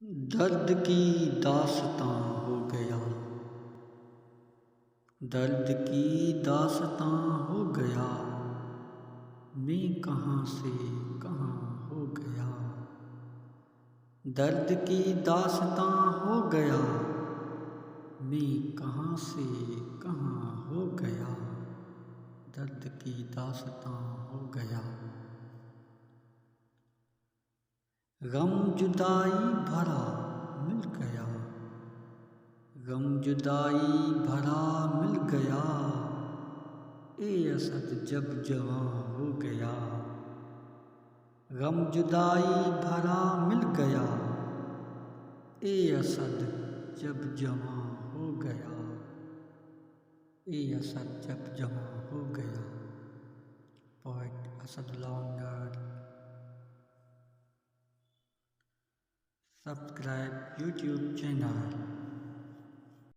दर्द की दास्तां हो गया, दर्द की दास्तां हो गया, मैं कहाँ से कहाँ हो गया। दर्द की दास्तां हो गया, मैं कहाँ से कहाँ हो गया। दर्द की दास्तां हो गया। गम जुदाई भरा मिल गया, गम जुदाई भरा मिल गया, ए असद जब जवां हो गया। गम जुदाई भरा मिल गया, ए असद जब जवां हो गया, ए असद जब जवां हो गया। पोएट असदुल्लाह उन्नार। Subscribe YouTube channel.